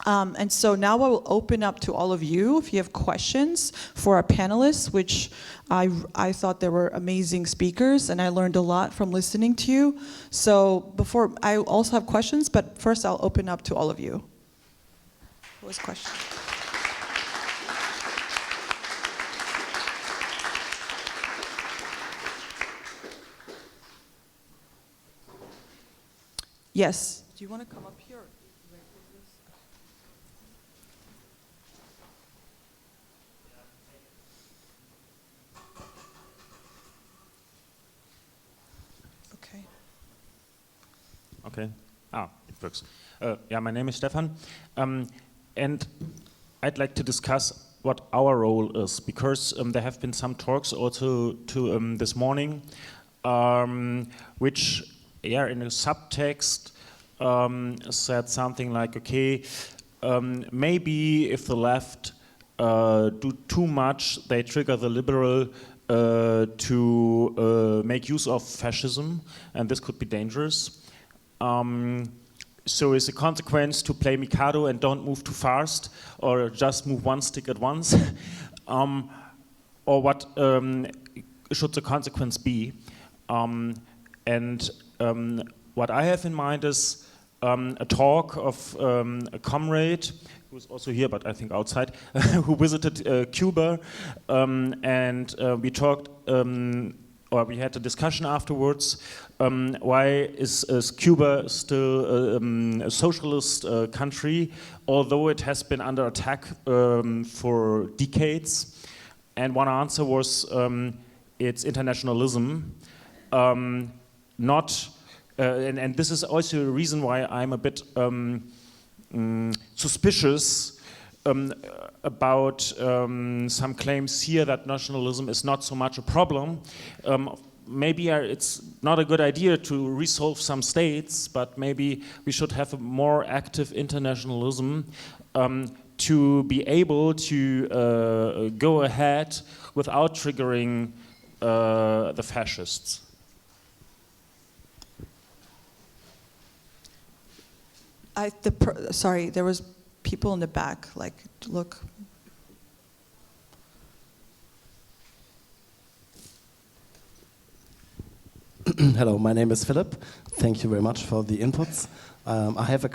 And so now I will open up to all of you if you have questions for our panelists, which I thought they were amazing speakers, and I learned a lot from listening to you. So before, I also have questions, but first I'll open up to all of you. Who has questions? Yes. Do you want to come up here? Okay. Okay. It works. Yeah, my name is Stefan, and I'd like to discuss what our role is, because there have been some talks also this morning, which, yeah, in a subtext said something like, okay, maybe if the left do too much, they trigger the liberal to make use of fascism, and this could be dangerous. So as a consequence, to play Mikado and don't move too fast, or just move one stick at once, or what should the consequence be? What I have in mind is a talk of a comrade who's also here, but I think outside, who visited Cuba, and we talked, or we had a discussion afterwards. Why is Cuba still a socialist country, although it has been under attack for decades? And one answer was its internationalism. And this is also a reason why I'm a bit suspicious about some claims here that nationalism is not so much a problem. Maybe it's not a good idea to resolve some states, but maybe we should have a more active internationalism to be able to go ahead without triggering the fascists. Sorry, there was people in the back, like, look. Hello, my name is Philip. Thank you very much for the inputs. I have a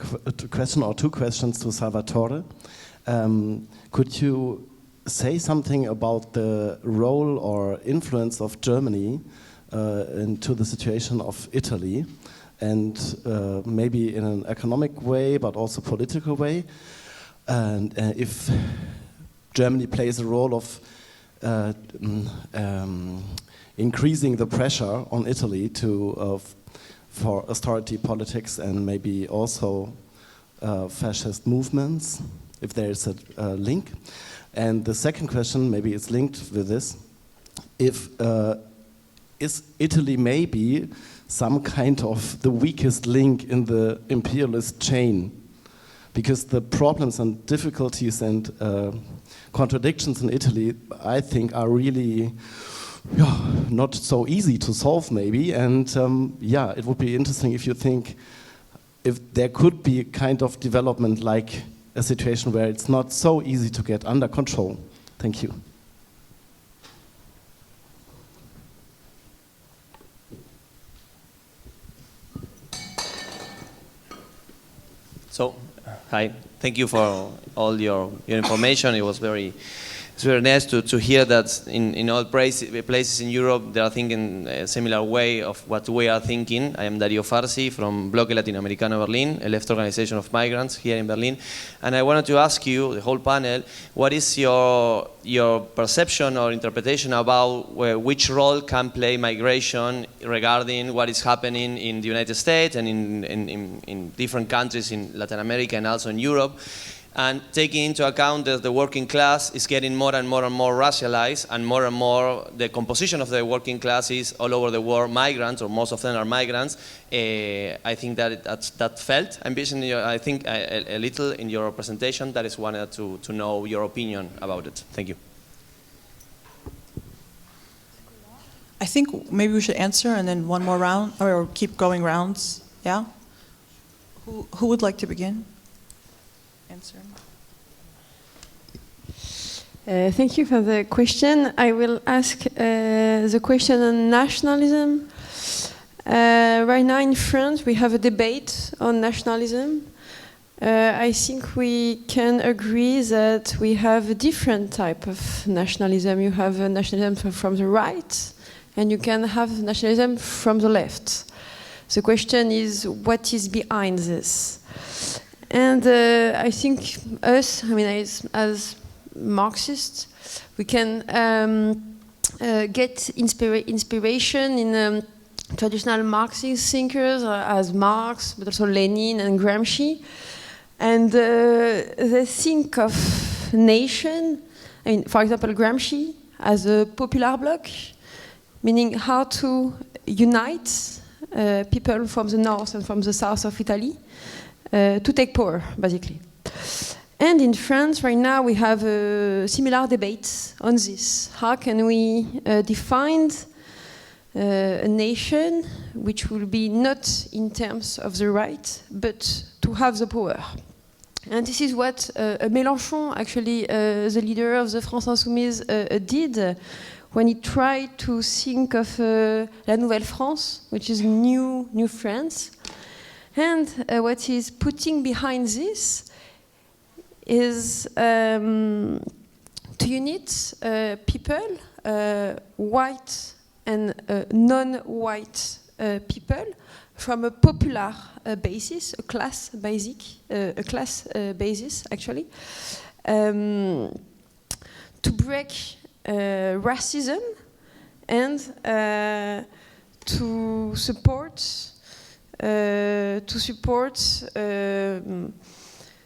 question or two questions to Salvatore. Could you say something about the role or influence of Germany into the situation of Italy? And maybe in an economic way, but also political way. And if Germany plays a role of increasing the pressure on Italy for austerity politics and maybe also fascist movements, if there is a link. And the second question, maybe it's linked with this, is Italy maybe some kind of the weakest link in the imperialist chain? Because the problems and difficulties and contradictions in Italy, I think, are really not so easy to solve maybe. And it would be interesting if you think if there could be a kind of development like a situation where it's not so easy to get under control. Thank you. So, hi, thank you for all your information. It was it's very nice to hear that in all places in Europe they are thinking a similar way of what we are thinking. I am Dario Farsi from Bloque Latinoamericano Berlin, a left organization of migrants here in Berlin. And I wanted to ask you, the whole panel, what is your perception or interpretation about which role can play migration regarding what is happening in the United States and in different countries in Latin America and also in Europe? And taking into account that the working class is getting more and more racialized, and more the composition of the working class is all over the world migrants, or most of them are migrants. I think that felt ambition. I think a little in your presentation. That is wanted to know your opinion about it. Thank you. I think maybe we should answer and then one more round, or keep going rounds. Yeah. Who would like to begin? answer. Thank you for the question. I will ask the question on nationalism. Right now in France, we have a debate on nationalism. I think we can agree that we have a different type of nationalism. You have a nationalism from the right, and you can have nationalism from the left. The question is, what is behind this? And I think us, I mean, as Marxists, we can get inspiration in traditional Marxist thinkers as Marx, but also Lenin and Gramsci. And they think of nation, I mean, for example, Gramsci as a popular bloc, meaning how to unite people from the north and from the south of Italy to take power, basically. And in France, right now, we have a similar debate on this. How can we define a nation which will be not in terms of the right, but to have the power? And this is what Mélenchon, actually, the leader of the France Insoumise, did when he tried to think of La Nouvelle France, which is new France. And what he's putting behind this is to unite people, white and non-white people, from a popular basis, a class basis, actually, to break racism and to support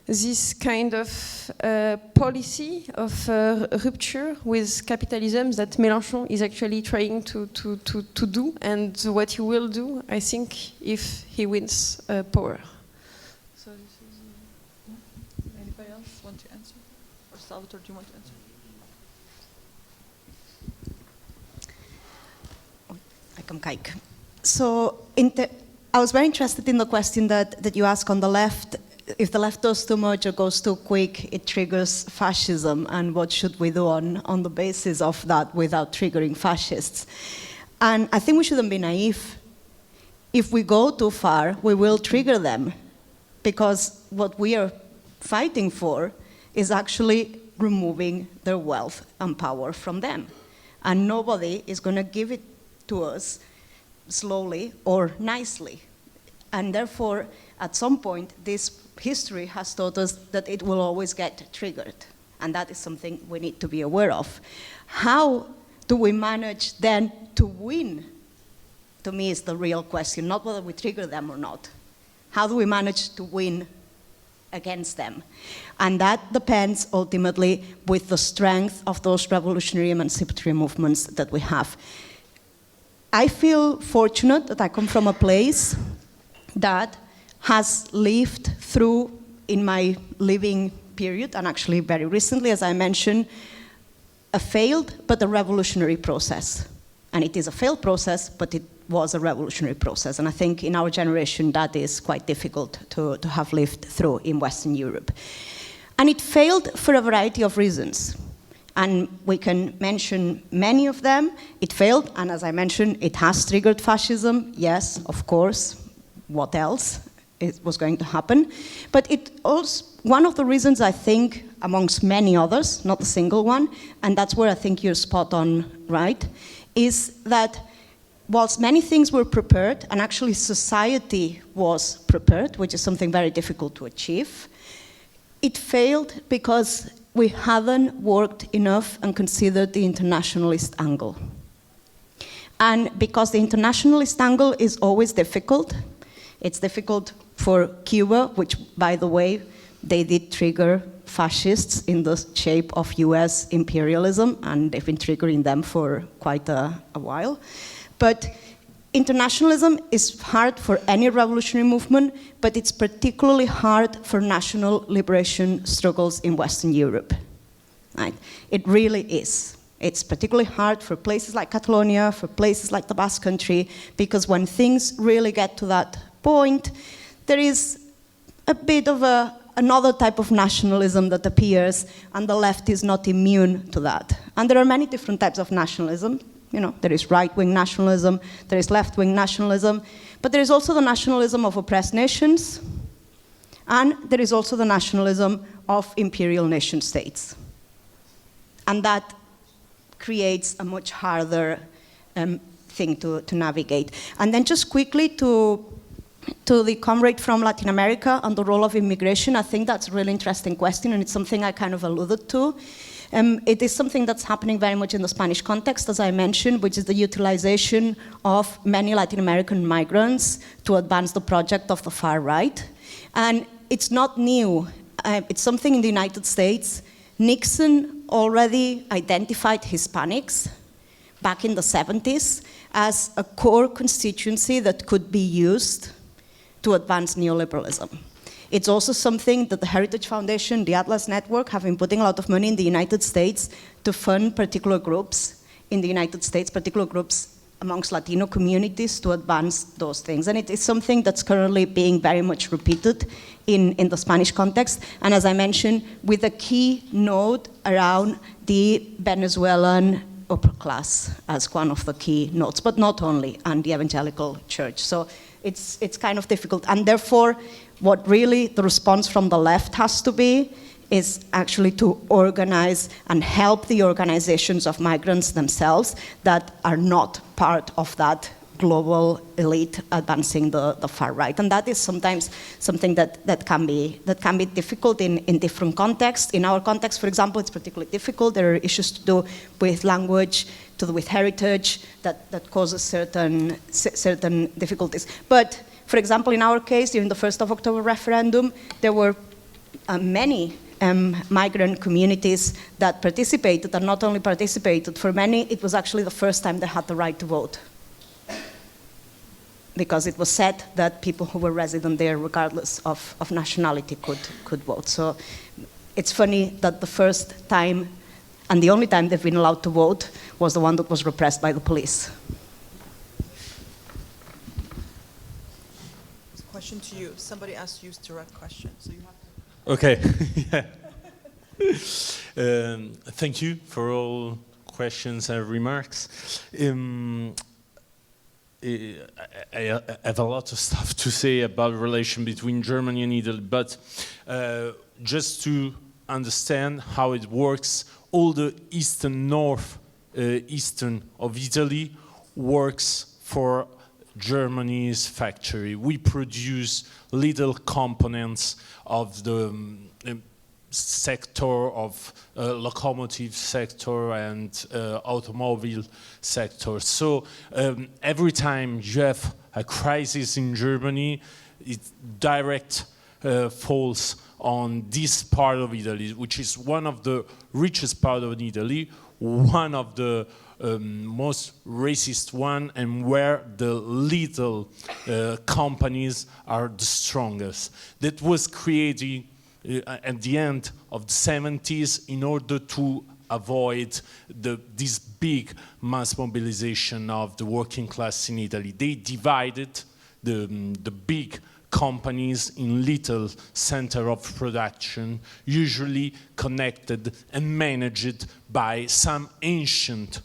this kind of policy of rupture with capitalism that Mélenchon is actually trying to do, and what he will do, I think, if he wins power. So this is, anybody else want to answer? Or Salvatore, do you want to answer? Welcome, Kike. So I was very interested in the question that you asked on the left. If the left does too much or goes too quick, it triggers fascism, and what should we do on the basis of that without triggering fascists? And I think we shouldn't be naive. If we go too far, we will trigger them, because what we are fighting for is actually removing their wealth and power from them. And nobody is going to give it to us slowly or nicely. And therefore, at some point, this history has taught us that it will always get triggered. And that is something we need to be aware of. How do we manage then to win? To me, is the real question, not whether we trigger them or not. How do we manage to win against them? And that depends ultimately with the strength of those revolutionary emancipatory movements that we have. I feel fortunate that I come from a place that has lived through, in my living period, and actually very recently, as I mentioned, a failed but a revolutionary process. And it is a failed process, but it was a revolutionary process. And I think in our generation, that is quite difficult to have lived through in Western Europe. And it failed for a variety of reasons. And we can mention many of them. It failed, and as I mentioned, it has triggered fascism. Yes, of course. What else? It was going to happen. But it also, one of the reasons I think, amongst many others, not a single one, and that's where I think you're spot on, right, is that whilst many things were prepared, and actually society was prepared, which is something very difficult to achieve, it failed because we haven't worked enough and considered the internationalist angle. And because the internationalist angle is always difficult, it's difficult for Cuba, which, by the way, they did trigger fascists in the shape of US imperialism, and they've been triggering them for quite a while. But internationalism is hard for any revolutionary movement, but it's particularly hard for national liberation struggles in Western Europe. Right? It really is. It's particularly hard for places like Catalonia, for places like the Basque Country, because when things really get to that point, there is a bit of a another type of nationalism that appears, and the left is not immune to that. And there are many different types of nationalism. You know, there is right-wing nationalism, there is left-wing nationalism, but there is also the nationalism of oppressed nations, and there is also the nationalism of imperial nation states. And that creates a much harder thing to navigate. And then just quickly to the comrade from Latin America on the role of immigration, I think that's a really interesting question, and it's something I kind of alluded to. It is something that's happening very much in the Spanish context, as I mentioned, which is the utilization of many Latin American migrants to advance the project of the far right. And it's not new. It's something in the United States. Nixon already identified Hispanics back in the 70s as a core constituency that could be used to advance neoliberalism. It's also something that the Heritage Foundation, the Atlas Network, have been putting a lot of money in the United States to fund particular groups in the United States, particular groups amongst Latino communities to advance those things. And it is something that's currently being very much repeated in the Spanish context. And as I mentioned, with a key note around the Venezuelan upper class as one of the key notes, but not only, and the evangelical church. So it's kind of difficult. And therefore, what really the response from the left has to be is actually to organize and help the organizations of migrants themselves that are not part of that global elite advancing the far right. And that is sometimes something that can be difficult in different contexts. In our context, for example, it's particularly difficult. There are issues to do with language, to do with heritage, that causes certain difficulties. But for example, in our case, during the 1st of October referendum, there were many migrant communities that participated, and not only participated, for many it was actually the first time they had the right to vote. Because it was said that people who were resident there, regardless of nationality, could vote. So it's funny that the first time, and the only time they've been allowed to vote, was the one that was repressed by the police. Question to you. Somebody asked you a direct question, so you have to. Okay. Thank you for all questions and remarks. I have a lot of stuff to say about the relation between Germany and Italy, but just to understand how it works, all the eastern of Italy works for Germany's factory. We produce little components of the sector of locomotive sector and automobile sector. So every time you have a crisis in Germany, it direct falls on this part of Italy, which is one of the richest part of Italy, one of the most racist one, and where the little companies are the strongest. That was created at the end of the 70s in order to avoid this big mass mobilization of the working class in Italy. They divided the big companies in little center of production, usually connected and managed by some ancient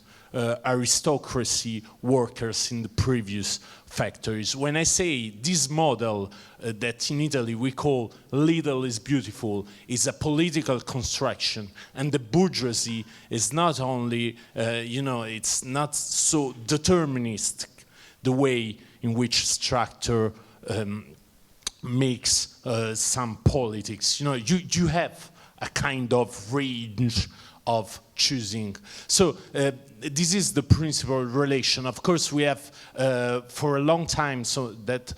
aristocracy workers in the previous factories. When I say this model that in Italy we call little is beautiful, is a political construction, and the bourgeoisie is not only, it's not so deterministic the way in which structure makes some politics. You have a kind of range of choosing. So this is the principal relation. Of course, we have for a long time, so that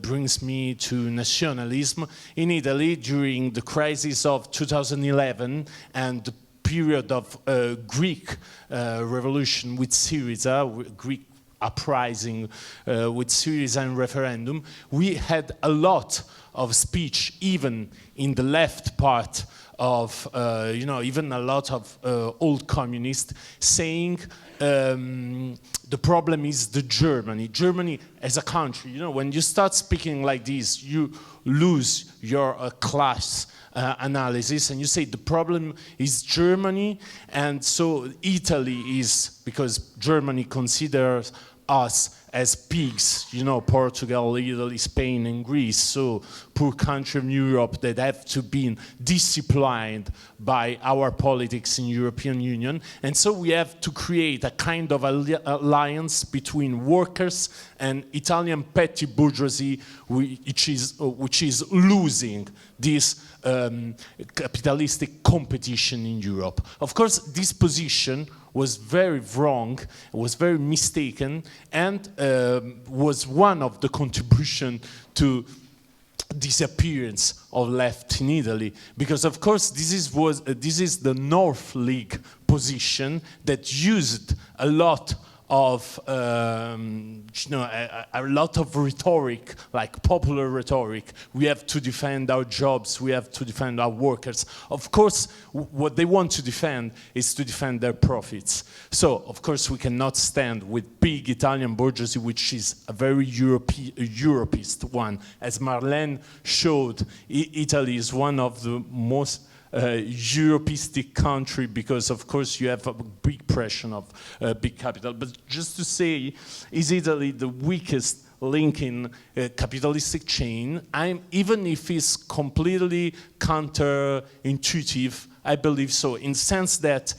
brings me to nationalism. In Italy, during the crisis of 2011 and the period of Greek revolution with Syriza, Greek uprising with Syriza and referendum, we had a lot of speech, even in the left part of, even a lot of old communists saying the problem is the Germany as a country. When you start speaking like this, you lose your class analysis, and you say the problem is Germany, and so Italy is, because Germany considers us as pigs, you know, Portugal, Italy, Spain, and Greece, so poor country in Europe that have to be disciplined by our politics in European Union. And so we have to create a kind of alliance between workers and Italian petty bourgeoisie, which is losing this capitalistic competition in Europe. Of course, this position was very wrong, was very mistaken, and was one of the contribution to disappearance of left in Italy, because of course this is the North League position that used a lot of a lot of rhetoric, like popular rhetoric. We have to defend our jobs, we have to defend our workers. Of course, what they want to defend is to defend their profits. So, of course, we cannot stand with big Italian bourgeoisie, which is a very Europeist one. As Marlène showed, Italy is one of the most Europeistic country, because of course you have a big pressure of big capital. But just to say, is Italy the weakest link in capitalistic chain? Even if it's completely counterintuitive, I believe so, in the sense that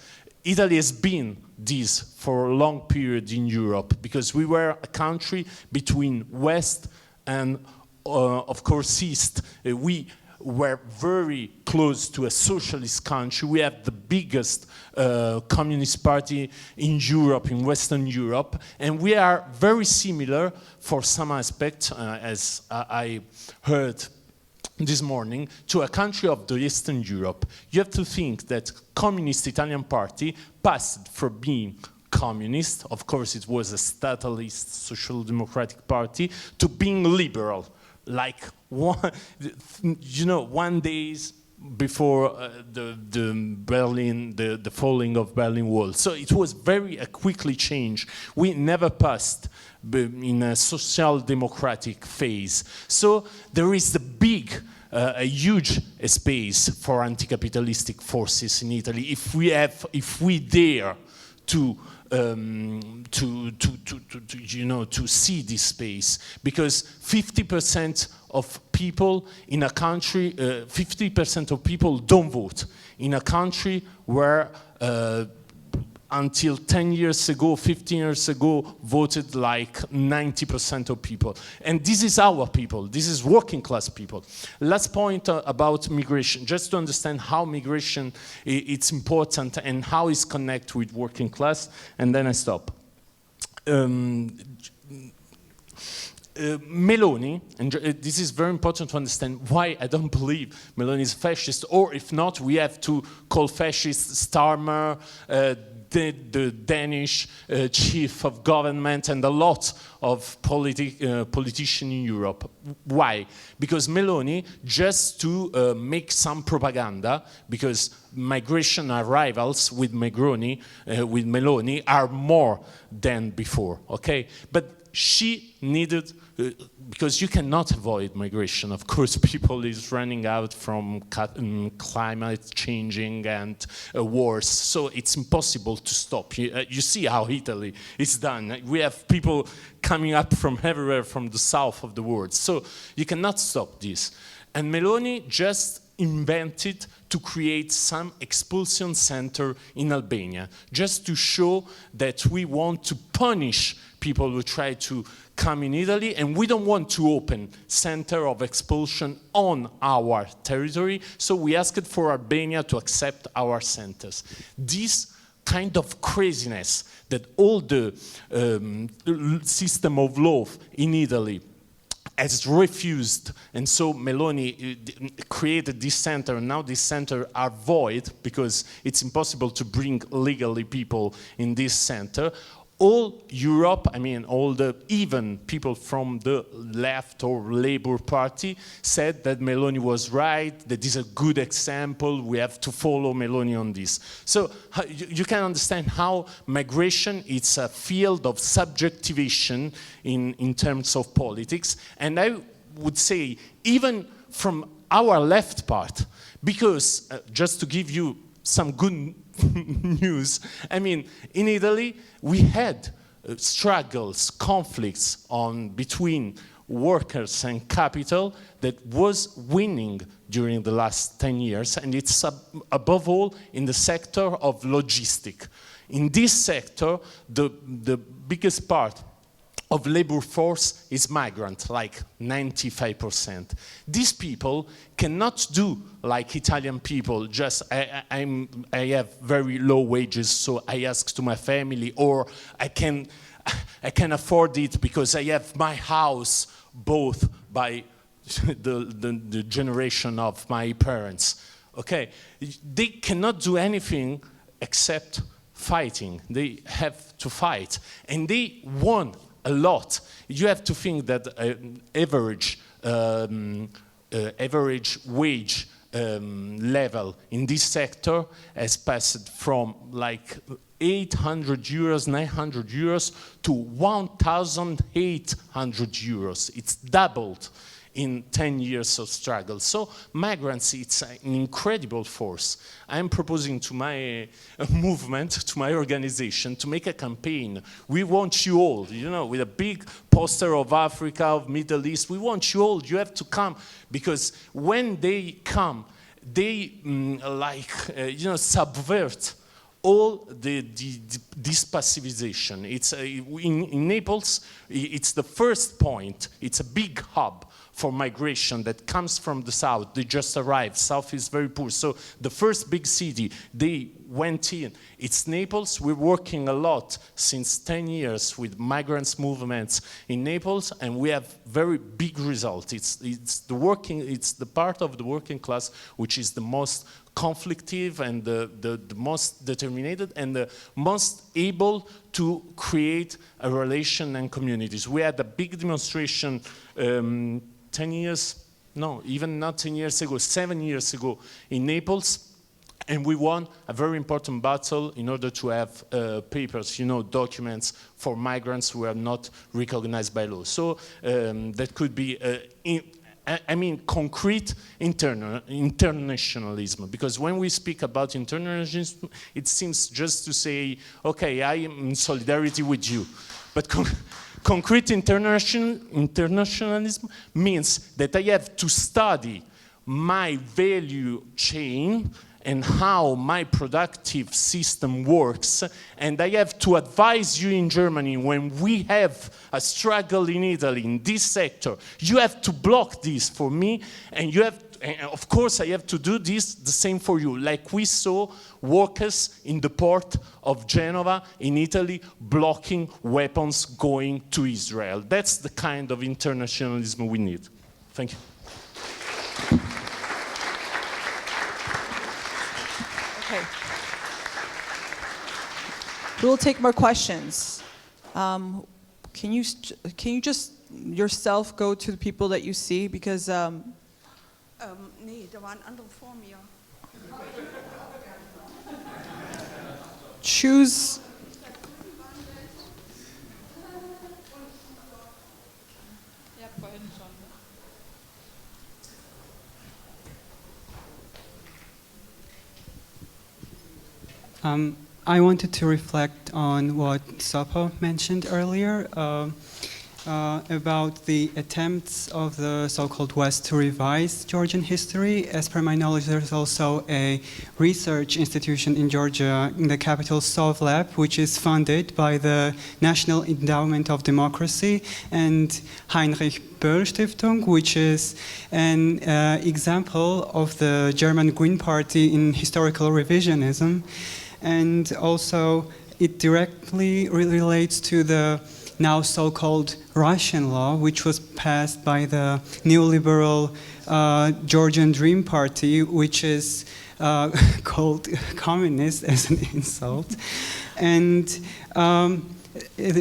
Italy has been this for a long period in Europe, because we were a country between West and of course East. We were very close to a socialist country. We have the biggest communist party in Europe, in Western Europe, and we are very similar for some aspects, as I heard this morning, to a country of the Eastern Europe. You have to think that Communist Italian Party passed from being communist, of course it was a statalist social democratic party, to being liberal. Like one days before the falling of Berlin Wall. So it was very quickly changed. We never passed in a social democratic phase. So there is a huge space for anti-capitalistic forces in Italy if we dare to see this space, because 50% of people in a country, 50% of people don't vote in a country where until 10 years ago, 15 years ago, voted like 90% of people. And this is our people, this is working class people. Last point about migration, just to understand how migration it's important and how it's connected with working class, and then I stop. Meloni, and this is very important to understand why I don't believe Meloni is fascist, or if not, we have to call fascist Starmer, the Danish chief of government, and a lot of politicians in Europe. Why? Because Meloni, just to make some propaganda, because migration arrivals with Meloni are more than before, okay? But she needed, because you cannot avoid migration. Of course, people is running out from climate changing and wars, so it's impossible to stop. You see how Italy is done. We have people coming up from everywhere, from the south of the world, so you cannot stop this. And Meloni just invented to create some expulsion center in Albania, just to show that we want to punish people who try to come in Italy, and we don't want to open center of expulsion on our territory, so we asked for Albania to accept our centers. This kind of craziness that all the system of law in Italy has refused, and so Meloni created this center, and now this center are void because it's impossible to bring legally people in this center. All Europe, I mean, even people from the left or Labour Party said that Meloni was right, that this is a good example, we have to follow Meloni on this. So you can understand how migration is a field of subjectivation in terms of politics, and I would say even from our left part, Because, just to give you some good news, I mean, in Italy, we had struggles, conflicts between workers and capital that was winning during the last 10 years, and it's above all in the sector of logistics. In this sector, the biggest part of labor force is migrant, like 95%. These people cannot do like Italian people, just I have very low wages, so I ask to my family, or I can afford it because I have my house bought by the generation of my parents. Okay, they cannot do anything except fighting. They have to fight, and they won a lot. You have to think that average wage level in this sector has passed from like 800 euros, 900 euros to 1,800 euros. It's doubled in 10 years of struggle. So migrants, it's an incredible force. I'm proposing to my movement, to my organization, to make a campaign. We want you all, you know, with a big poster of Africa, of Middle East. We want you all. You have to come, because when they come, they subvert all this passivization. It's in Naples, it's the first point. It's a big hub for migration that comes from the south. They just arrived. South is very poor. So the first big city they went in, it's Naples. We're working a lot since 10 years with migrants movements in Naples, and we have very big results. It's the part of the working class which is the most conflictive and the most determined and the most able to create a relation and communities. We had a big demonstration 10 years, no, even not 10 years ago, 7 years ago in Naples, and we won a very important battle in order to have papers, you know, documents for migrants who are not recognized by law. So that could be concrete internationalism, because when we speak about internationalism, it seems just to say, okay, I am in solidarity with you. But concrete internationalism means that I have to study my value chain and how my productive system works, and I have to advise you in Germany when we have a struggle in Italy in this sector. You have to block this for me, and you have, and of course I have to do this the same for you. Like we saw workers in the port of Genova in Italy blocking weapons going to Israel. That's the kind of internationalism we need. Thank you. Okay. We'll take more questions. Can you just yourself go to the people that you see, because Nee, da waren andere vor mir. choose. I wanted to reflect on what Sopo mentioned earlier about the attempts of the so-called West to revise Georgian history. As per my knowledge, there's also a research institution in Georgia, in the capital, Sovlab, which is funded by the National Endowment of Democracy and Heinrich Böll Stiftung, which is an example of the German Green Party in historical revisionism. And also, it directly relates to the now so-called Russian law, which was passed by the neoliberal Georgian Dream Party, which is called communist as an insult, and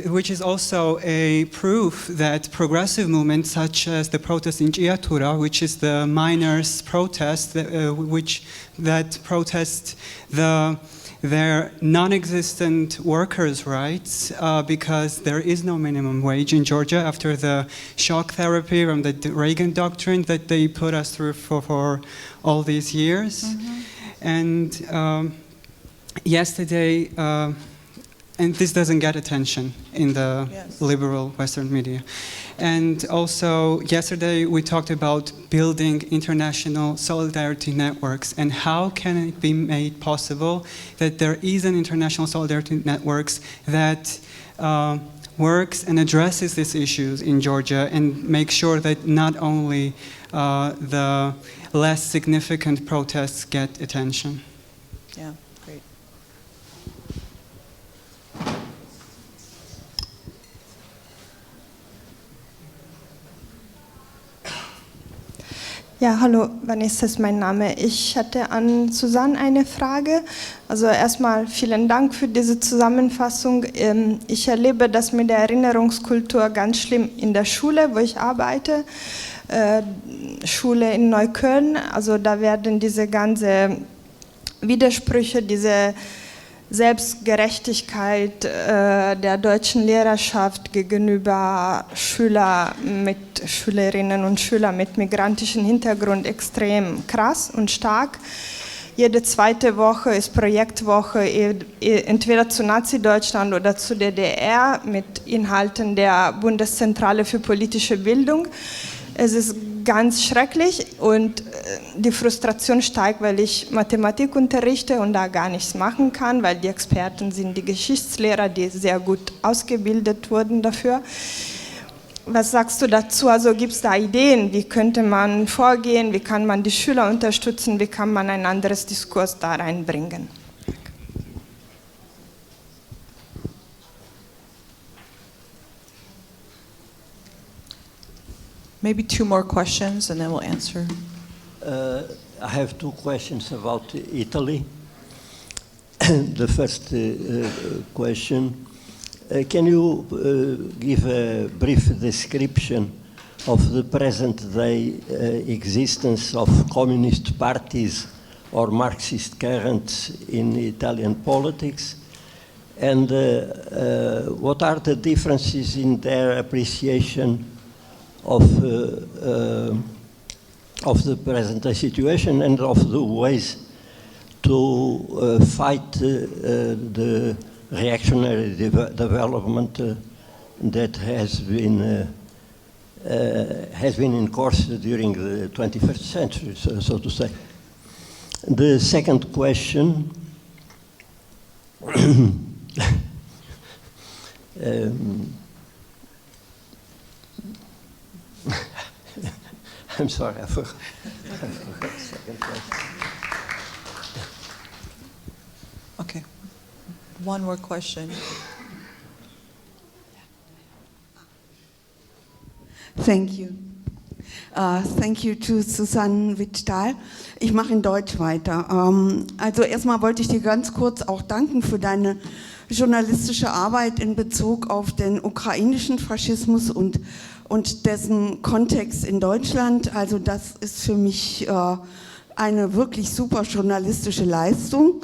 which is also a proof that progressive movements such as the protest in Giatura, which is the miners' protest, that protests the their non-existent workers' rights because there is no minimum wage in Georgia after the shock therapy from the Reagan doctrine that they put us through for all these years. And yesterday, and this doesn't get attention in the liberal Western media. And also, yesterday we talked about building international solidarity networks and how can it be made possible that there is an international solidarity networks that works and addresses these issues in Georgia and make sure that not only the less significant protests get attention. Yeah, great. Ja, hallo, Vanessa ist mein Name. Ich hatte an Susann eine Frage. Also erstmal vielen Dank für diese Zusammenfassung. Ich erlebe das mit der Erinnerungskultur ganz schlimm in der Schule, wo ich arbeite. Schule in Neukölln, also da werden diese ganzen Widersprüche, diese Selbstgerechtigkeit der deutschen Lehrerschaft gegenüber Schülerinnen und Schülern mit migrantischem Hintergrund extrem krass und stark. Jede zweite Woche ist Projektwoche, entweder zu Nazi-Deutschland oder zu DDR mit Inhalten der Bundeszentrale für politische Bildung. Es ist ganz schrecklich und die Frustration steigt, weil ich Mathematik unterrichte und da gar nichts machen kann, weil die Experten sind die Geschichtslehrer, die sehr gut ausgebildet wurden dafür. Was sagst du dazu? Also gibt es da Ideen? Wie könnte man vorgehen? Wie kann man die Schüler unterstützen? Wie kann man ein anderes Diskurs da reinbringen? Maybe 2 more questions and then we'll answer. I have 2 questions about Italy. The first question, can you give a brief description of the present-day existence of communist parties or Marxist currents in Italian politics? And what are the differences in their appreciation of the present situation and of the ways to fight the reactionary development that has been in course during the 21st century, so to say. The second question, I'm sorry, I forgot the second question. Okay. 1 more question. Thank you. Thank you to Susann Witt-Stahl. Ich mache in Deutsch weiter. Also erstmal wollte ich dir ganz kurz auch danken für deine journalistische Arbeit in Bezug auf den ukrainischen Faschismus und dessen Kontext in Deutschland. Also das ist für mich eine wirklich super journalistische Leistung.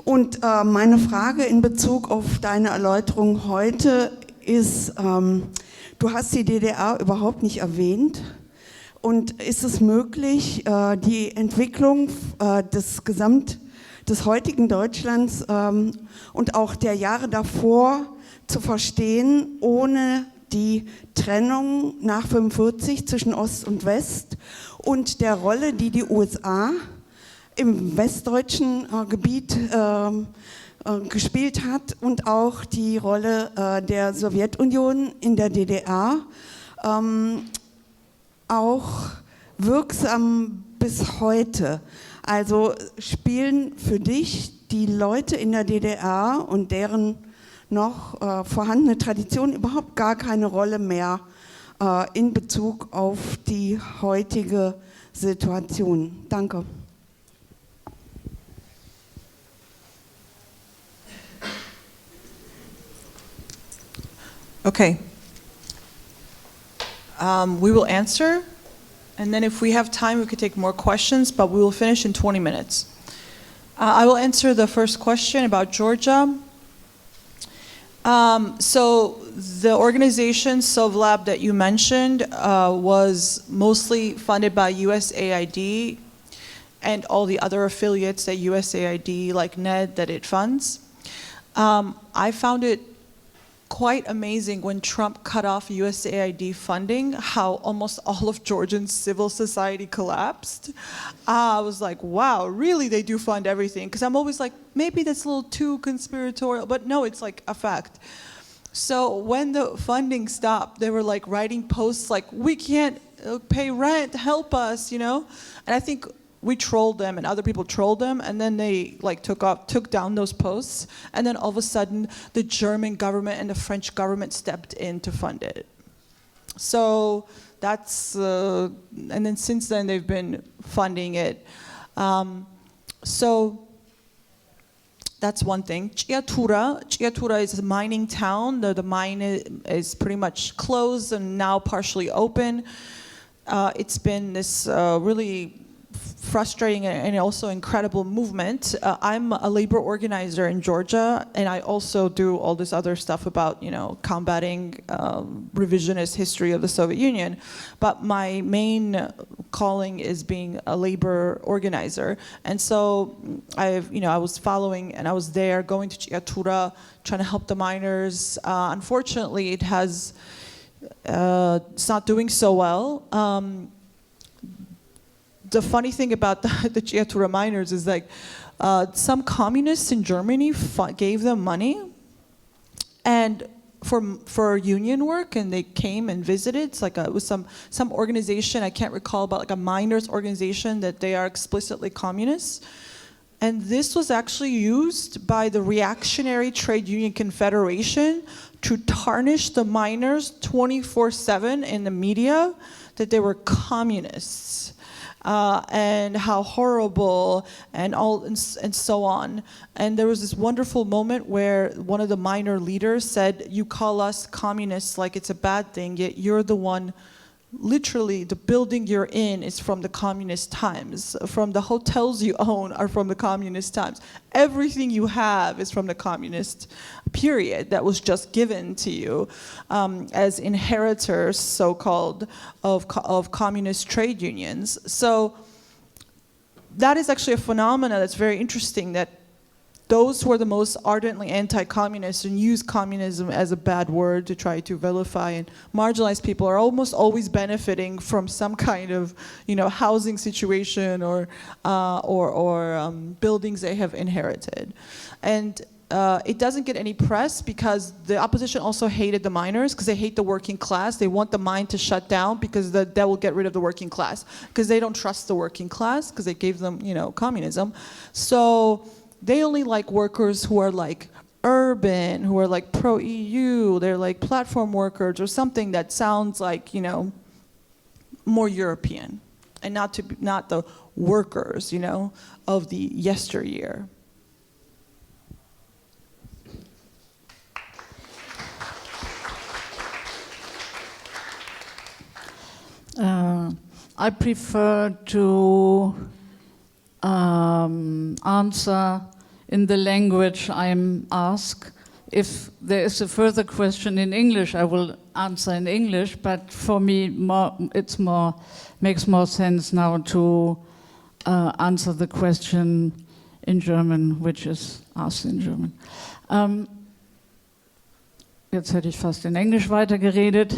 Und meine Frage in Bezug auf deine Erläuterung heute ist, du hast die DDR überhaupt nicht erwähnt. Und ist es möglich, die Entwicklung des heutigen Deutschlands und auch der Jahre davor zu verstehen, ohne die Trennung nach 1945 zwischen Ost und West und der Rolle, die die USA im westdeutschen Gebiet gespielt hat und auch die Rolle der Sowjetunion in der DDR, auch wirksam bis heute. Also spielen für dich die Leute in der DDR und deren noch vorhandene Tradition überhaupt gar keine Rolle mehr in Bezug auf die heutige Situation. Danke. Okay. We will answer, and then if we have time, we could take more questions, but we will finish in 20 minutes. I will answer the first question about Georgia. So the organization SovLab that you mentioned was mostly funded by USAID and all the other affiliates that USAID, like NED, that it funds. I found it quite amazing when Trump cut off USAID funding, how almost all of Georgian civil society collapsed. I was like, wow, really they do fund everything? Because I'm always like, maybe that's a little too conspiratorial, but no, it's like a fact. So when the funding stopped, they were like writing posts like, we can't pay rent, help us, you know? And I think we trolled them and other people trolled them, and then they like took down those posts, and then all of a sudden the German government and the French government stepped in to fund it. So that's and then since then they've been funding it. So that's one thing. Chiatura is a mining town. The mine is pretty much closed and now partially open. It's been this really frustrating and also incredible movement. I'm a labor organizer in Georgia, and I also do all this other stuff about, you know, combating revisionist history of the Soviet Union. But my main calling is being a labor organizer. And so I was following, and I was there going to Chiatura, trying to help the miners. Unfortunately, it's not doing so well. The funny thing about the Chiatura miners is like some communists in Germany gave them money and for union work, and they came and visited. It's like it was some organization, I can't recall, about like a miners organization that they are explicitly communists. And this was actually used by the reactionary trade union confederation to tarnish the miners 24/7 in the media that they were communists. And how horrible and so on. And there was this wonderful moment where one of the minor leaders said, you call us communists like it's a bad thing, yet you're the one, literally the building you're in is from the communist times. From the hotels you own are from the communist times. Everything you have is from the communist period that was just given to you as inheritors, so-called, of communist trade unions. So that is actually a phenomena that's very interesting, that those who are the most ardently anti-communist and use communism as a bad word to try to vilify and marginalize people are almost always benefiting from some kind of, you know, housing situation or buildings they have inherited. And it doesn't get any press because the opposition also hated the miners because they hate the working class. They want the mine to shut down because that will get rid of the working class, because they don't trust the working class because they gave them, you know, communism. So they only like workers who are like urban, who are like pro-EU, they're like platform workers or something that sounds like, you know, more European, and not the workers, you know, of the yesteryear. I prefer to answer in the language I'm asked. If there is a further question in English, I will answer in English, but for me makes more sense now to answer the question in German, which is asked in German. Jetzt hätte ich fast in Englisch weitergeredet.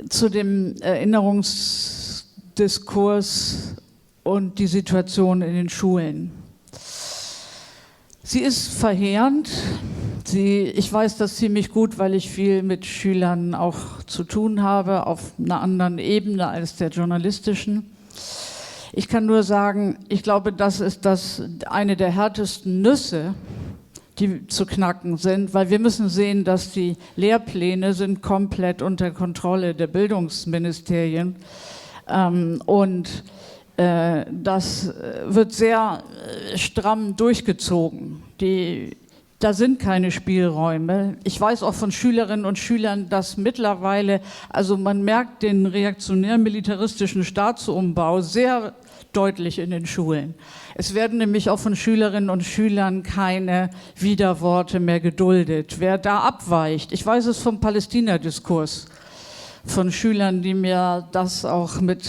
Zu dem Erinnerungsdiskurs und die Situation in den Schulen. Sie ist verheerend. Ich weiß das ziemlich gut, weil ich viel mit Schülern auch zu tun habe, auf einer anderen Ebene als der journalistischen. Ich kann nur sagen, ich glaube, das ist eine der härtesten Nüsse, die zu knacken sind, weil wir müssen sehen, dass die Lehrpläne sind komplett unter Kontrolle der Bildungsministerien und das wird sehr stramm durchgezogen. Da sind keine Spielräume. Ich weiß auch von Schülerinnen und Schülern, dass mittlerweile, also man merkt den reaktionär-militaristischen Staatsumbau sehr deutlich in den Schulen. Es werden nämlich auch von Schülerinnen und Schülern keine Widerworte mehr geduldet. Wer da abweicht, ich weiß es vom Palästina-Diskurs, von Schülern, die mir das auch mit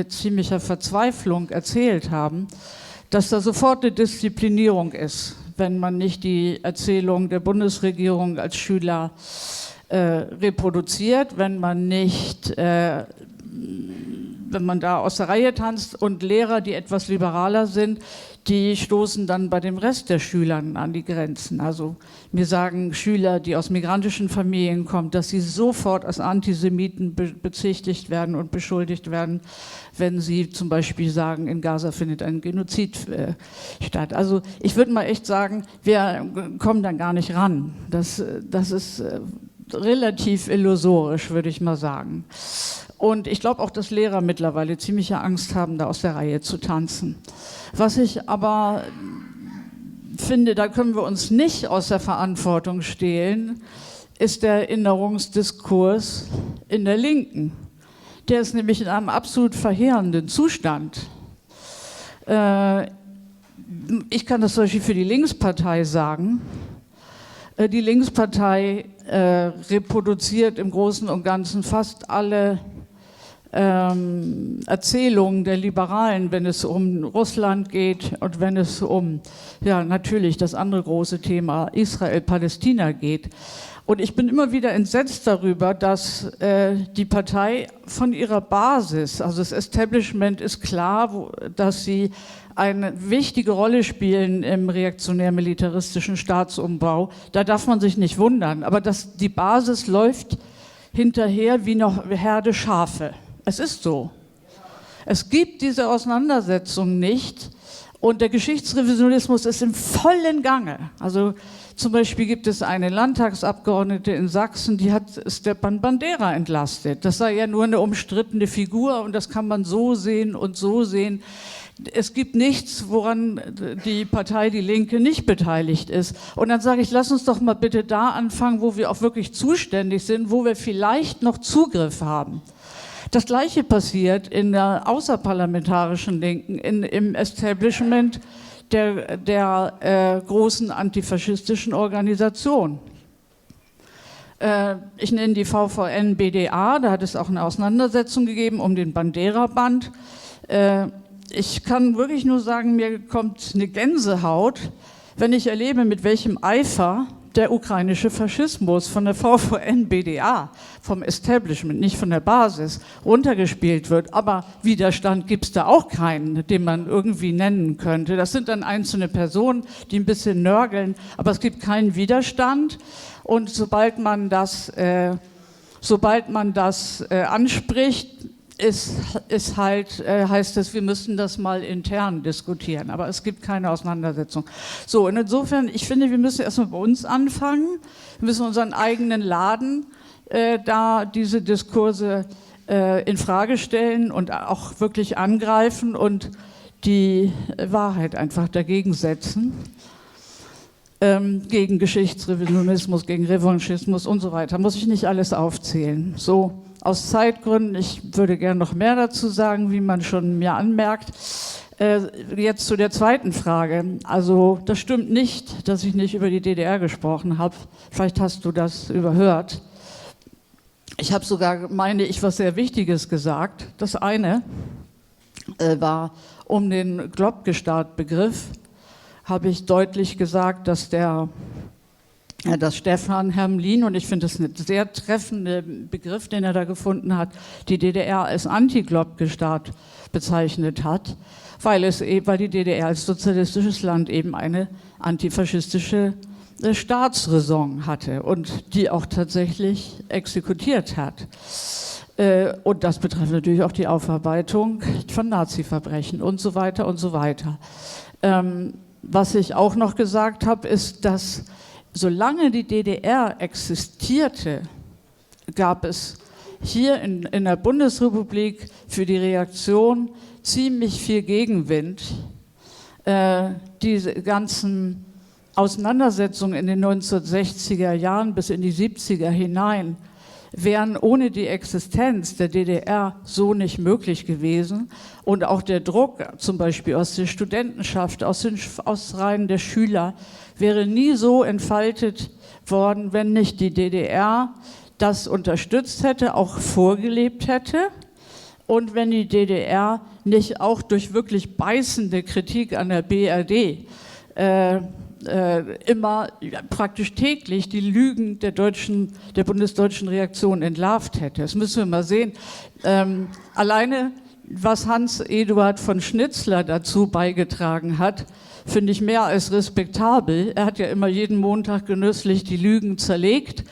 ziemlicher Verzweiflung erzählt haben, dass da sofort eine Disziplinierung ist, wenn man nicht die Erzählung der Bundesregierung als Schüler reproduziert, wenn man da aus der Reihe tanzt, und Lehrer, die etwas liberaler sind, die stoßen dann bei dem Rest der Schülern an die Grenzen. Also mir sagen Schüler, die aus migrantischen Familien kommen, dass sie sofort als Antisemiten bezichtigt werden und beschuldigt werden, wenn sie zum Beispiel sagen, in Gaza findet ein Genozid statt. Also ich würde mal echt sagen, wir kommen da gar nicht ran. Das ist relativ illusorisch, würde ich mal sagen. Und ich glaube auch, dass Lehrer mittlerweile ziemliche Angst haben, da aus der Reihe zu tanzen. Was ich aber finde, da können wir uns nicht aus der Verantwortung stehlen, ist der Erinnerungsdiskurs in der Linken. Der ist nämlich in einem absolut verheerenden Zustand. Ich kann das zum Beispiel für die Linkspartei sagen. Die Linkspartei reproduziert im Großen und Ganzen fast alle Erzählungen der Liberalen, wenn es um Russland geht und wenn es um, ja natürlich, das andere große Thema Israel-Palästina geht. Und ich bin immer wieder entsetzt darüber, dass die Partei von ihrer Basis, also das Establishment ist klar, dass sie eine wichtige Rolle spielen im reaktionär-militaristischen Staatsumbau. Da darf man sich nicht wundern. Aber die Basis läuft hinterher wie noch Herde Schafe. Es ist so. Es gibt diese Auseinandersetzung nicht. Und der Geschichtsrevisionismus ist im vollen Gange. Also zum Beispiel gibt es eine Landtagsabgeordnete in Sachsen, die hat Stepan Bandera entlastet. Das sei ja nur eine umstrittene Figur und das kann man so sehen und so sehen. Es gibt nichts, woran die Partei Die Linke nicht beteiligt ist. Und dann sage ich, lass uns doch mal bitte da anfangen, wo wir auch wirklich zuständig sind, wo wir vielleicht noch Zugriff haben. Das Gleiche passiert in der außerparlamentarischen Linken, im Establishment der großen antifaschistischen Organisation. Ich nenne die VVN-BDA, da hat es auch eine Auseinandersetzung gegeben um den Bandera-Band. Ich kann wirklich nur sagen, mir kommt eine Gänsehaut, wenn ich erlebe, mit welchem Eifer der ukrainische Faschismus von der VVN-BDA, vom Establishment, nicht von der Basis, runtergespielt wird. Aber Widerstand gibt es da auch keinen, den man irgendwie nennen könnte. Das sind dann einzelne Personen, die ein bisschen nörgeln, aber es gibt keinen Widerstand. Und sobald man das anspricht, heißt es, wir müssen das mal intern diskutieren, aber es gibt keine Auseinandersetzung. So, und insofern, ich finde, wir müssen erstmal bei uns anfangen, wir müssen unseren eigenen Laden da diese Diskurse in Frage stellen und auch wirklich angreifen und die Wahrheit einfach dagegen setzen. Gegen Geschichtsrevisionismus, gegen Revanchismus und so weiter. Muss ich nicht alles aufzählen. So, aus Zeitgründen, ich würde gerne noch mehr dazu sagen, wie man schon mir anmerkt. Jetzt zu der zweiten Frage. Also das stimmt nicht, dass ich nicht über die DDR gesprochen habe. Vielleicht hast du das überhört. Ich habe sogar, meine ich, was sehr Wichtiges gesagt. Das eine war um den Globgestart-Begriff, habe ich deutlich gesagt, dass Stefan Hermlin, und ich finde das ein sehr treffender Begriff, den er da gefunden hat, die DDR als Anti-Globgestart bezeichnet hat, weil die DDR als sozialistisches Land eben eine antifaschistische Staatsräson hatte und die auch tatsächlich exekutiert hat. Und das betrifft natürlich auch die Aufarbeitung von Nazi-Verbrechen und so weiter und so weiter. Was ich auch noch gesagt habe, ist, dass solange die DDR existierte, gab es hier in der Bundesrepublik für die Reaktion ziemlich viel Gegenwind. Diese ganzen Auseinandersetzungen in den 1960er Jahren bis in die 70er hinein wären ohne die Existenz der DDR so nicht möglich gewesen. Und auch der Druck, zum Beispiel aus der Studentenschaft, aus Reihen der Schüler, wäre nie so entfaltet worden, wenn nicht die DDR das unterstützt hätte, auch vorgelebt hätte. Und wenn die DDR nicht auch durch wirklich beißende Kritik an der BRD immer praktisch täglich die Lügen der bundesdeutschen Reaktion entlarvt hätte. Das müssen wir mal sehen. Alleine, was Hans-Eduard von Schnitzler dazu beigetragen hat, finde ich mehr als respektabel. Er hat ja immer jeden Montag genüsslich die Lügen zerlegt.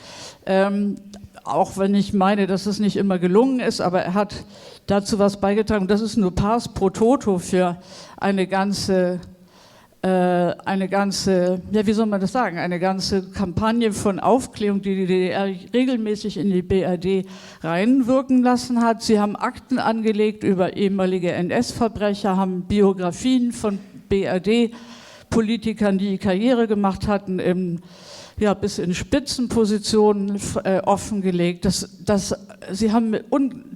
Auch wenn ich meine, dass es nicht immer gelungen ist, aber er hat dazu was beigetragen. Das ist nur pars pro toto für eine ganze, wie soll man das sagen, eine ganze Kampagne von Aufklärung, die die DDR regelmäßig in die BRD reinwirken lassen hat. Sie haben Akten angelegt über ehemalige NS-Verbrecher, haben Biografien von BRD-Politikern, die Karriere gemacht hatten, bis in Spitzenpositionen offengelegt.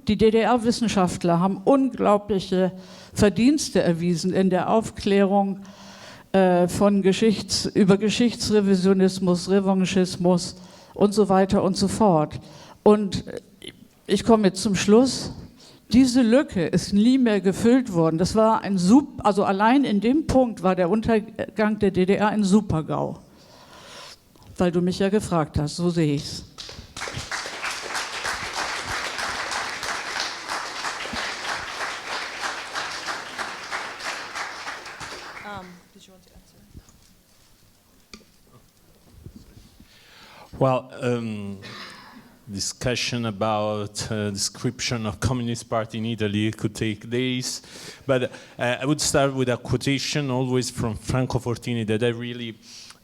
Die DDR-Wissenschaftler haben unglaubliche Verdienste erwiesen in der Aufklärung über Geschichtsrevisionismus, Revanchismus und so weiter und so fort. Und ich komme jetzt zum Schluss. Diese Lücke ist nie mehr gefüllt worden. Das war also allein in dem Punkt war der Untergang der DDR ein Super-GAU. Weil du mich ja gefragt hast, so sehe ich es. Well, discussion about description of Communist Party in Italy could take days, but I would start with a quotation always from Franco Fortini that I really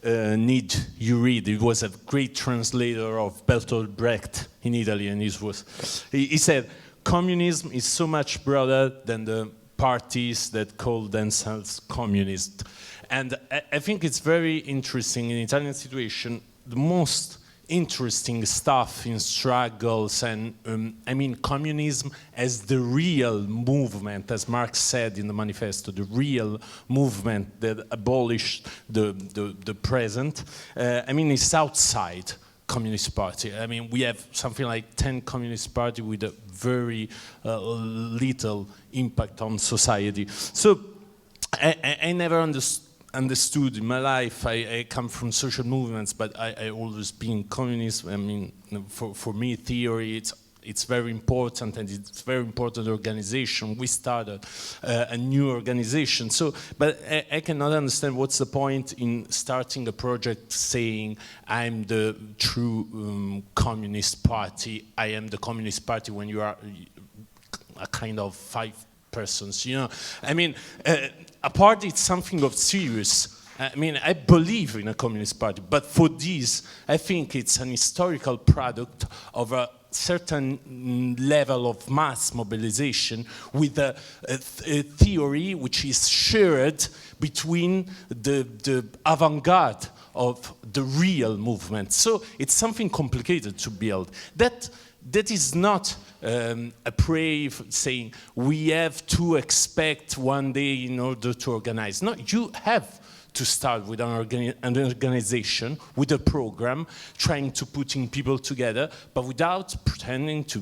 need you read. He was a great translator of Bertolt Brecht in Italy, and he said, communism is so much broader than the parties that call themselves communist. And I think it's very interesting in the Italian situation, the most interesting stuff in struggles and communism as the real movement, as Marx said in the manifesto, the real movement that abolished the present. It's outside Communist Party. We have something like 10 Communist Party with a very little impact on society. So I never understood in my life. I come from social movements, but I always been communist. For me, theory it's very important, and it's very important organization. We started a new organization. But I cannot understand what's the point in starting a project saying I'm the true communist party. I am the communist party when you are a kind of 5 persons. A party is something of serious. I believe in a communist party, but for this, I think it's an historical product of a certain level of mass mobilization with a theory which is shared between the avant-garde of the real movement. So it's something complicated to build. That is not a prayer saying we have to expect one day in order to organize. No, you have to start with an organization, with a program, trying to putting people together, but without pretending to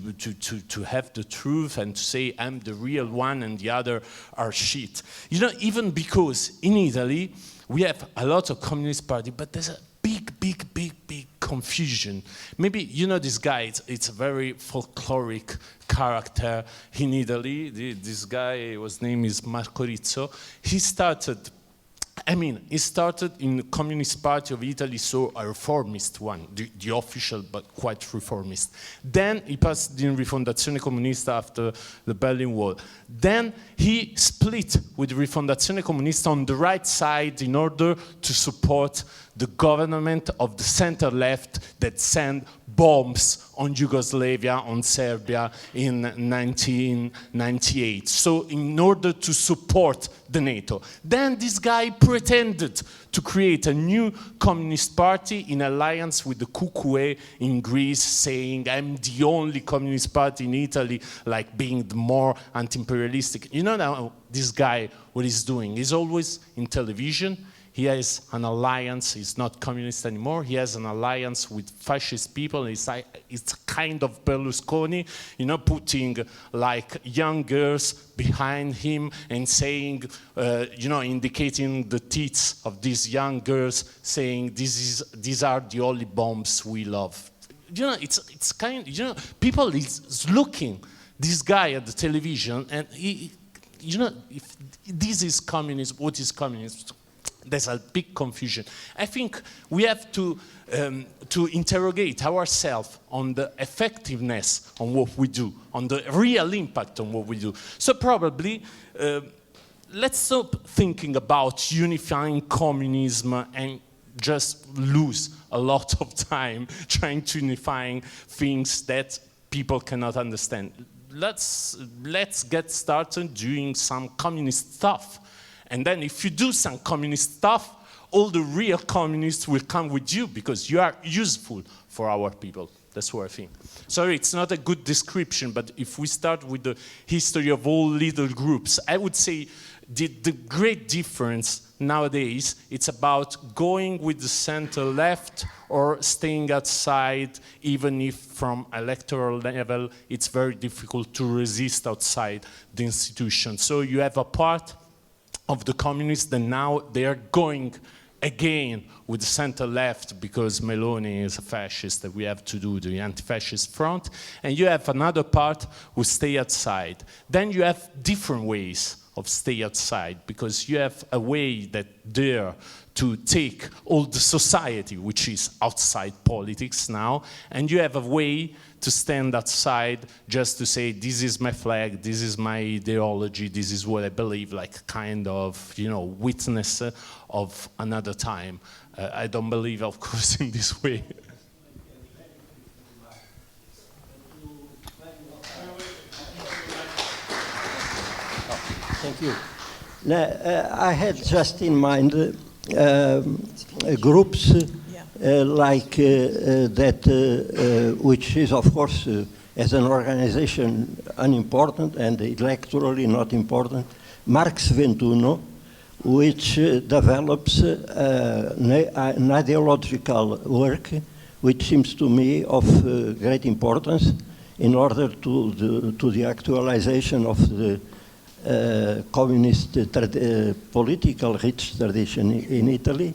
have the truth and to say I'm the real one and the other are shit. Even because in Italy we have a lot of communist party, but there's a big confusion. Maybe this guy, it's a very folkloric character in Italy. This guy, his name is Marco Rizzo. He started in the Communist Party of Italy, so a reformist one, the official but quite reformist. Then he passed in Rifondazione Comunista after the Berlin Wall. Then he split with Rifondazione Comunista on the right side in order to support the government of the center-left that sent bombs on Yugoslavia, on Serbia in 1998. So in order to support the NATO. Then this guy pretended to create a new communist party in alliance with the Cucue in Greece, saying, I'm the only communist party in Italy, like being the more anti-imperialistic. You know now this guy, what he's doing? He's always in television. He has an alliance, he's not communist anymore, he has an alliance with fascist people. It's kind of Berlusconi, you know, putting like young girls behind him and saying, you know, indicating the teeth of these young girls, saying these are the only bombs we love. You know, it's kind, you know, people is looking this guy at the television and he, you know, if this is communism, what is communism? There's a big confusion. I think we have to interrogate ourselves on the effectiveness on what we do, on the real impact on what we do. So probably, let's stop thinking about unifying communism and just lose a lot of time trying to unify things that people cannot understand. Let's get started doing some communist stuff. And then if you do some communist stuff, all the real communists will come with you because you are useful for our people. That's what I think. Sorry, it's not a good description, but if we start with the history of all little groups, I would say the great difference nowadays, it's about going with the center left or staying outside, even if from electoral level, it's very difficult to resist outside the institution. So you have a part of the communists that now they are going again with the center-left because Meloni is a fascist that we have to do the anti-fascist front, and you have another part who stay outside. Then you have different ways of stay outside because you have a way that dare to take all the society, which is outside politics now, and you have a way to stand outside just to say, this is my flag, this is my ideology, this is what I believe, like kind of, you know, witness of another time. I don't believe, of course, in this way. Thank you. Now, I had just in mind groups like that, which is, of course, as an organization, unimportant and electorally not important, Marx 21, which develops an ideological work which seems to me of great importance in order to the actualization of the communist political rich tradition in Italy,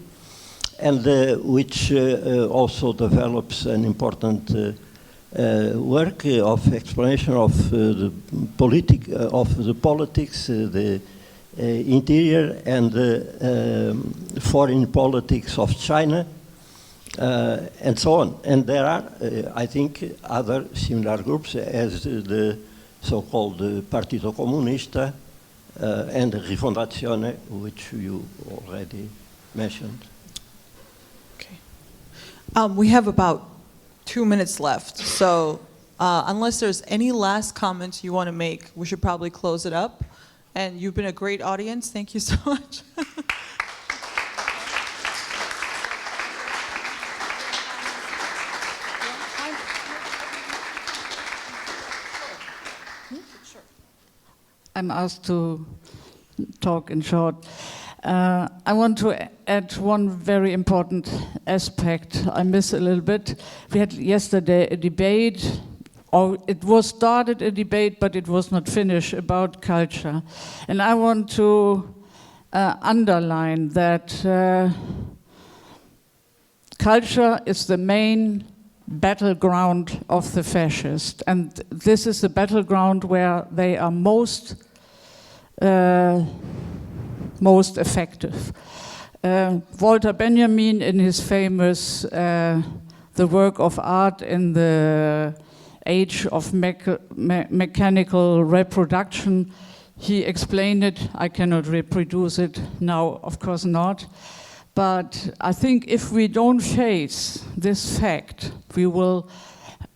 and which also develops an important work of explanation of the politics, the interior and foreign politics of China, and so on. And there are, I think, other similar groups as the so-called Partito Comunista and Rifondazione, which you already mentioned. Okay. We have about 2 minutes left, so unless there's any last comments you want to make, we should probably close it up. And you've been a great audience. Thank you so much. I'm asked to talk in short. I want to add one very important aspect I miss a little bit. We had yesterday a debate, or it was started a debate, but it was not finished, about culture. And I want to underline that culture is the main battleground of the fascists, and this is the battleground where they are most effective. Walter Benjamin, in his famous The Work of Art in the Age of Mechanical Reproduction, he explained it. I cannot reproduce it now, of course not. But I think if we don't face this fact, we will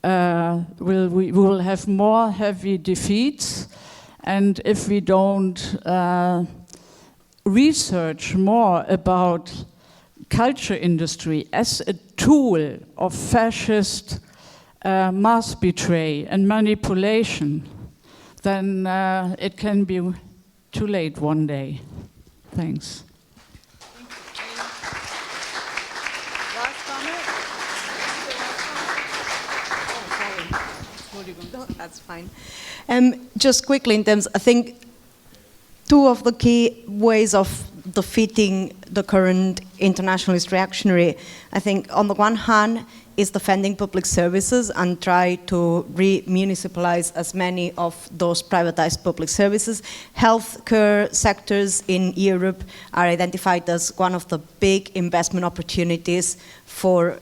have more heavy defeats. And if we don't research more about culture industry as a tool of fascist mass betray and manipulation, then it can be too late one day. Thanks. Last comment? No, that's fine. Just quickly, in terms, I think two of the key ways of defeating the current internationalist reactionary, I think on the one hand is defending public services and try to re-municipalize as many of those privatized public services. Healthcare sectors in Europe are identified as one of the big investment opportunities for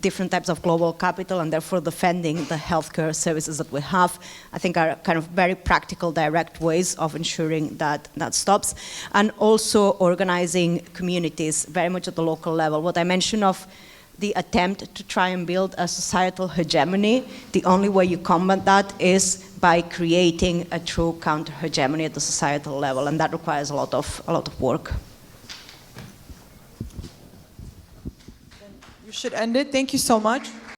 different types of global capital, and therefore defending the healthcare services that we have, I think, are kind of very practical, direct ways of ensuring that that stops. And also organizing communities very much at the local level. What I mentioned of the attempt to try and build a societal hegemony, the only way you combat that is by creating a true counter-hegemony at the societal level, and that requires a lot of work. We should end it. Thank you so much.